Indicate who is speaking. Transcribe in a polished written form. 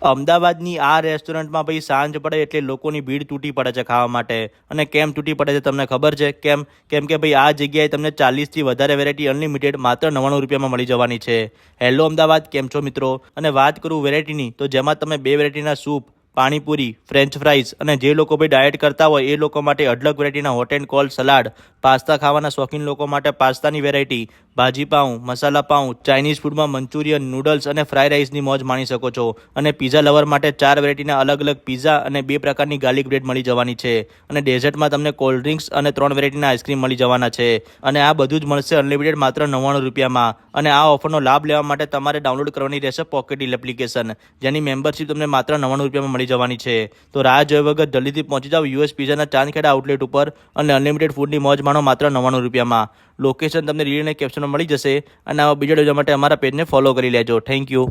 Speaker 1: અમદાવાદની આ રેસ્ટોરન્ટમાં ભાઈ સાંજ પડે એટલે લોકોની ભીડ તૂટી પડે છે ખાવા માટે. અને કેમ તૂટી પડે છે તમને ખબર છે? કેમ કે ભાઈ આ જગ્યાએ તમને 40થી વધારે વેરાયટી અનલિમિટેડ માત્ર 99 રૂપિયામાં મળી જવાની છે. હેલો અમદાવાદ, કેમ છો મિત્રો? અને વાત કરું વેરાયટીની, તો જેમાં તમે 2 વેરાયટીના સૂપ, પાણીપુરી, ફ્રેન્ચ ફ્રાઈઝ અને જે લોકો ભાઈ ડાયટ કરતા હોય એ લોકો માટે અઢળક વેરાયટીના hot and cold salad, pasta ખાવાના શોખીન લોકો માટે પાસ્તાની વેરાયટી, ભાજી પાઉં, મસાલા પાઉં, ચાઇનીઝ ફૂડમાં મંચુરિયન, નૂડલ્સ અને ફ્રાઈ રાઈસની મોજ માણી શકો છો. અને પીઝા લવર માટે 4 વેરાયટીના અલગ અલગ પીઝા અને 2 પ્રકારની ગાર્લિક બ્રેડ મળી જવાની છે. અને ડેઝર્ટમાં તમને કોલ્ડ ડ્રિંક્સ અને 3 વેરાયટીના આઈસ્ક્રીમ મળી જવાના છે. અને આ બધું જ મળશે અનલિમિટેડ માત્ર 99 રૂપિયામાં. અને આ ઓફરનો લાભ લેવા માટે તમારે ડાઉનલોડ કરવાની રહેશે પોકેટ ડીલ એપ્લિકેશન, જેની મેમ્બરશિપ તમને માત્ર 99 રૂપિયામાં મળી જવાની છે. તો રાહ જોયા વગર જલ્દીથી પહોંચી જાઓ યુએસ પિઝાના ચાંદખેડા આઉટલેટ ઉપર અને અનલિમિટેડ ફૂડની મોજ માણો માત્ર 99 રૂપિયામાં. લોકેશન તમને રીલ અને કેપ્શનમાં મળી જશે. અને આવા બીજા જોવા માટે અમારા પેજને ફોલો કરી લેજો. Thank you.